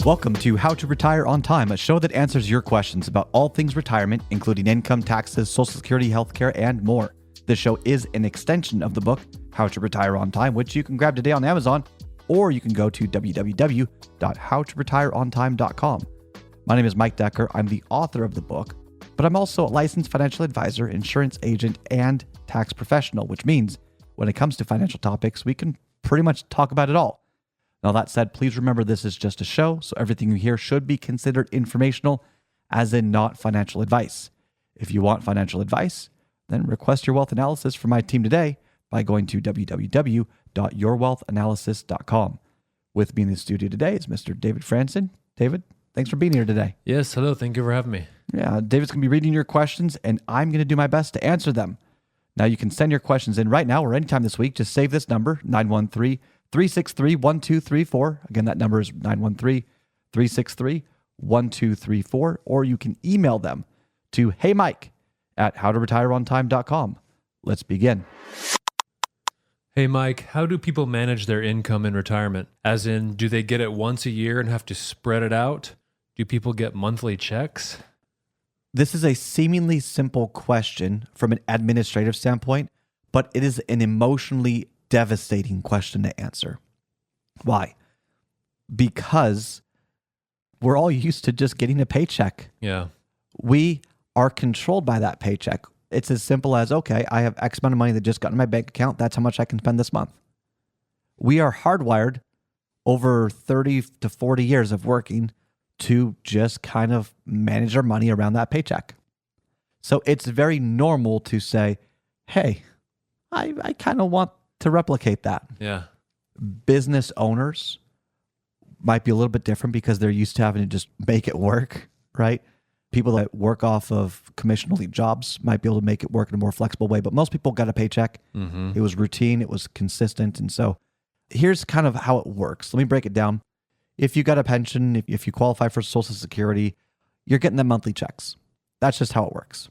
Welcome to How to Retire on Time, a show that answers your questions about all things retirement, including income, taxes, Social Security, healthcare, and more. This show is an extension of the book, How to Retire on Time, which you can grab today on Amazon, or you can go to www.howtoretireontime.com. My name is Mike Decker. I'm the author of the book, but I'm also a licensed financial advisor, insurance agent, and tax professional, which means when it comes to financial topics, we can pretty much talk about it all. Now, that said, please remember this is just a show, so everything you hear should be considered informational, as in not financial advice. If you want financial advice, then request your wealth analysis from my team today by going to www.yourwealthanalysis.com. With me in the studio today is Mr. David Franson. David, thanks for being here today. Yes, hello. Thank you for having me. Yeah, David's going to be reading your questions, and I'm going to do my best to answer them. Now, you can send your questions in right now or anytime this week. Just save this number, 913-363-1234. Again, that number is 913-363-1234. Or you can email them to heymike@howtoretireontime.com. Let's begin. Hey, Mike, how do people manage their income in retirement? As in, do they get it once a year and have to spread it out? Do people get monthly checks? This is a seemingly simple question from an administrative standpoint, but it is an emotionally devastating question to answer. Why? Because we're all used to just getting a paycheck. Yeah. We are controlled by that paycheck. It's as simple as, okay, I have X amount of money that just got in my bank account. That's how much I can spend this month. We are hardwired over 30 to 40 years of working to just kind of manage our money around that paycheck. So it's very normal to say, hey, I kind of want to replicate that. Yeah. Business owners might be a little bit different because they're used to having to just make it work, right? People that work off of commission-only jobs might be able to make it work in a more flexible way, but most people got a paycheck. Mm-hmm. It was routine, it was consistent. And so here's kind of how it works. Let me break it down. If you got a pension, if you qualify for Social Security, you're getting the monthly checks. That's just how it works.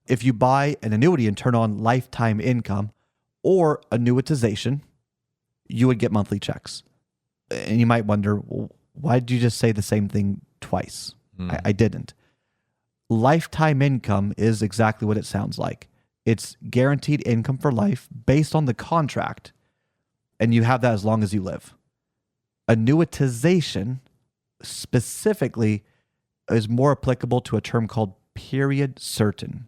If you buy an annuity and turn on lifetime income or annuitization, you would get monthly checks. And you might wonder, well, why did you just say the same thing twice? I didn't. Lifetime income is exactly what it sounds like. It's guaranteed income for life based on the contract, and you have that as long as you live. Annuitization specifically is more applicable to a term called period certain.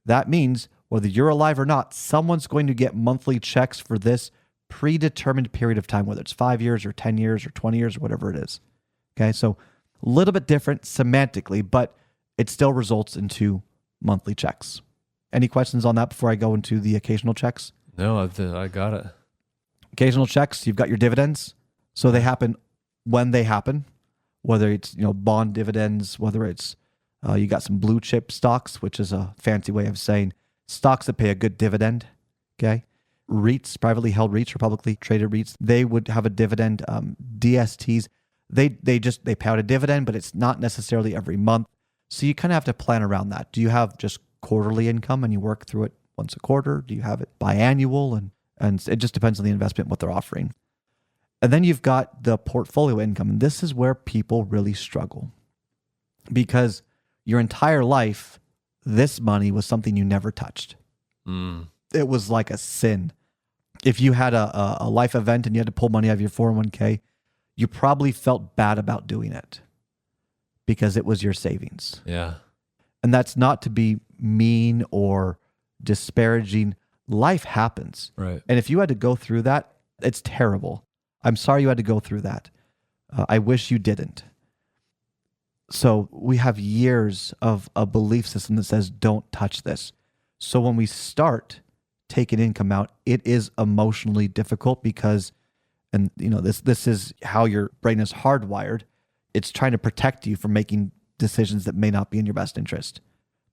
That means whether you're alive or not, someone's going to get monthly checks for this predetermined period of time, whether it's 5 years or 10 years or 20 years or whatever it is. Okay, so a little bit different semantically, but it still results into monthly checks. Any questions on that before I go into the occasional checks? No, I got it. Occasional checks, you've got your dividends. So they happen when they happen, whether it's bond dividends, whether it's you got some blue chip stocks, which is a fancy way of saying stocks that pay a good dividend. Okay, REITs, privately held REITs or publicly traded REITs, they would have a dividend. DSTs, they pay out a dividend, but it's not necessarily every month. So you kind of have to plan around that. Do you have just quarterly income and you work through it once a quarter? Do you have it biannual? And it just depends on the investment, what they're offering. And then you've got the portfolio income. And this is where people really struggle because your entire life, this money was something you never touched. It was like a sin. If you had a life event and you had to pull money out of your 401k, you probably felt bad about doing it because it was your savings. Yeah. And that's not to be mean or disparaging. Life happens. Right. And if you had to go through that, it's terrible. I'm sorry you had to go through that. I wish you didn't. So we have years of a belief system that says, don't touch this. So when we start taking income out, it is emotionally difficult because, and this is how your brain is hardwired. It's trying to protect you from making decisions that may not be in your best interest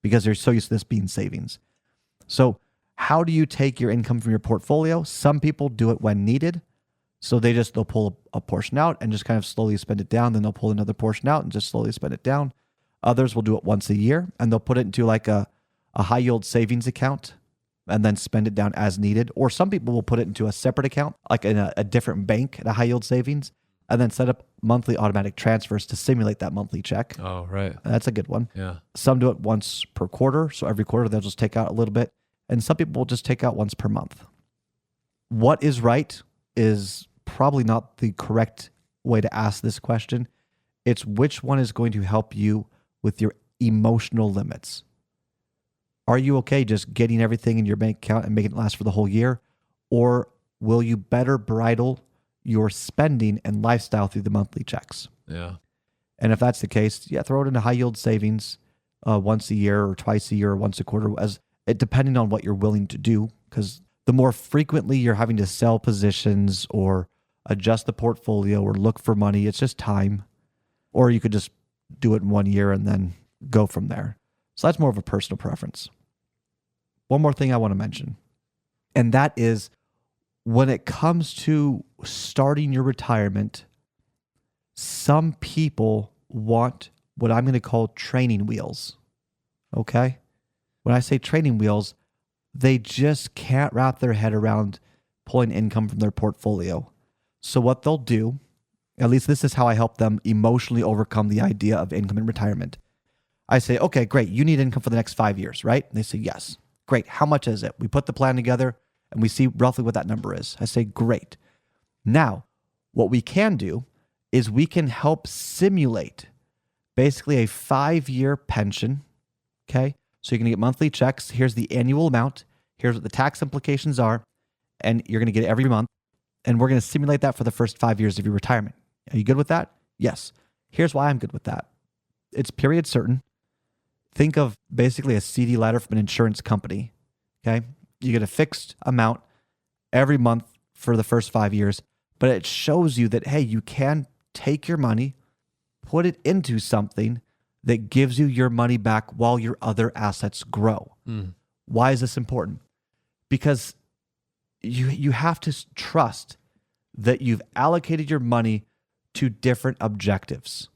because they're so used to this being savings. So how do you take your income from your portfolio? Some people do it when needed. So they'll pull a portion out and just kind of slowly spend it down. Then they'll pull another portion out and just slowly spend it down. Others will do it once a year and they'll put it into like a high yield savings account and then spend it down as needed. Or some people will put it into a separate account, like in a different bank at a high yield savings, and then set up monthly automatic transfers to simulate that monthly check. Oh, right. That's a good one. Yeah. Some do it once per quarter. So every quarter they'll just take out a little bit. And some people will just take out once per month. What is right is probably not the correct way to ask this question. It's which one is going to help you with your emotional limits. Are you okay just getting everything in your bank account and making it last for the whole year? Or will you better bridle your spending and lifestyle through the monthly checks? Yeah. And if that's the case, yeah, throw it into high yield savings once a year or twice a year or once a quarter, depending on what you're willing to do. Because the more frequently you're having to sell positions or adjust the portfolio or look for money, it's just time. Or you could just do it in 1 year and then go from there. So that's more of a personal preference. One more thing I want to mention, and that is when it comes to starting your retirement, some people want what I'm going to call training wheels. Okay? When I say training wheels, they just can't wrap their head around pulling income from their portfolio. So what they'll do, at least this is how I help them emotionally overcome the idea of income in retirement. I say, okay, great. You need income for the next 5 years, right? And they say, yes. Great. How much is it? We put the plan together and we see roughly what that number is. I say, great. Now, what we can do is we can help simulate basically a 5-year pension. Okay. So you're going to get monthly checks. Here's the annual amount. Here's what the tax implications are. And you're going to get it every month. And we're going to simulate that for the first 5 years of your retirement. Are you good with that? Yes. Here's why I'm good with that. It's period certain. Think of basically a CD ladder from an insurance company. Okay. You get a fixed amount every month for the first 5 years, but it shows you that, hey, you can take your money, put it into something that gives you your money back while your other assets grow. Why is this important? Because you have to trust that you've allocated your money to different objectives.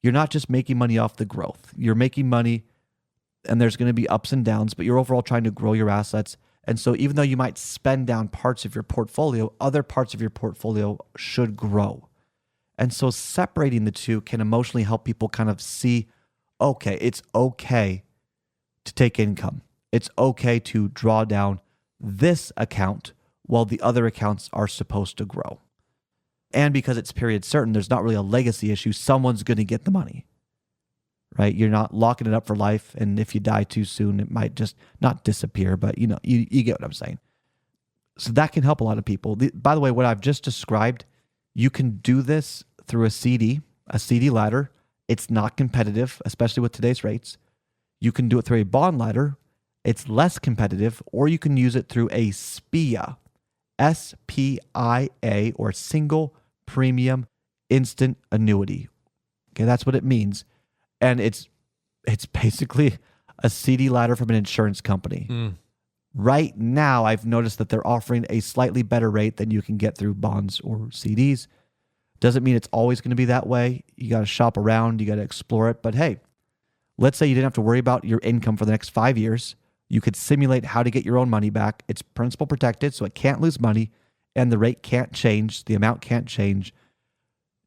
You're not just making money off the growth. You're making money, and there's going to be ups and downs, but you're overall trying to grow your assets. And so even though you might spend down parts of your portfolio, other parts of your portfolio should grow. And so separating the two can emotionally help people kind of see, okay, it's okay to take income. It's okay to draw down this account while the other accounts are supposed to grow. And because it's period certain, there's not really a legacy issue. Someone's going to get the money, right? You're not locking it up for life. And if you die too soon, it might just not disappear, but you get what I'm saying. So that can help a lot of people. By the way, what I've just described, you can do this through a CD ladder. It's not competitive, especially with today's rates. You can do it through a bond ladder. It's less competitive, or you can use it through a SPIA, SPIA, or single premium instant annuity. Okay, that's what it means. And it's basically a CD ladder from an insurance company. Right now, I've noticed that they're offering a slightly better rate than you can get through bonds or CDs. Doesn't mean it's always going to be that way. You got to shop around, you got to explore it. But hey, let's say you didn't have to worry about your income for the next 5 years. You could simulate how to get your own money back. It's principal protected, so it can't lose money, and the rate can't change, the amount can't change,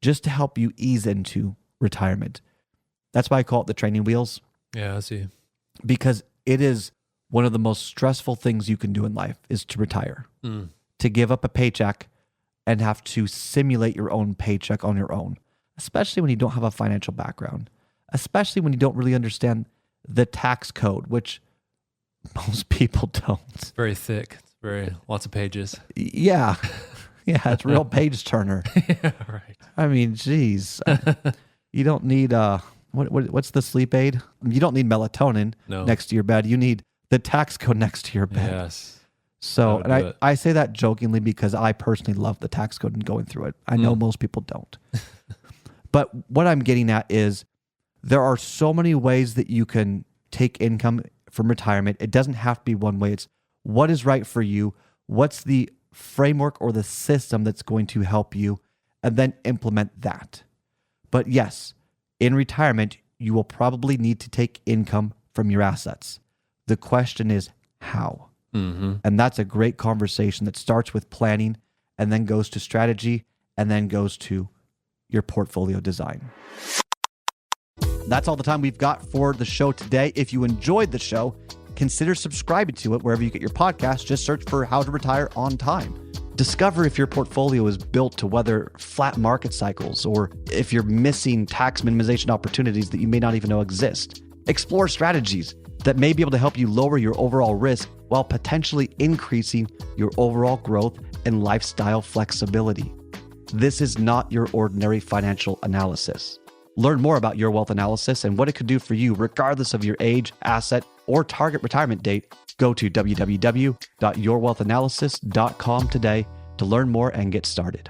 just to help you ease into retirement. That's why I call it the training wheels. Yeah, I see. Because it is one of the most stressful things you can do in life is to retire. To give up a paycheck and have to simulate your own paycheck on your own, especially when you don't have a financial background, especially when you don't really understand the tax code, which most people don't. It's very thick. It's lots of pages. Yeah. Yeah, it's real page turner. Yeah, right. I mean, geez. You don't need what's the sleep aid? You don't need melatonin next to your bed. You need the tax code next to your bed. Yes. So, and I say that jokingly because I personally love the tax code and going through it. I know most people don't. But what I'm getting at is there are so many ways that you can take income from retirement. It doesn't have to be one way. It's what is right for you. What's the framework or the system that's going to help you, and then implement that. But yes, in retirement, you will probably need to take income from your assets. The question is how? And that's a great conversation that starts with planning and then goes to strategy and then goes to your portfolio design. That's all the time we've got for the show today. If you enjoyed the show, consider subscribing to it wherever you get your podcast. Just search for How to Retire on Time. Discover if your portfolio is built to weather flat market cycles or if you're missing tax minimization opportunities that you may not even know exist. Explore strategies that may be able to help you lower your overall risk while potentially increasing your overall growth and lifestyle flexibility. This is not your ordinary financial analysis. Learn more about Your Wealth Analysis and what it could do for you regardless of your age, asset, or target retirement date. Go to www.yourwealthanalysis.com today to learn more and get started.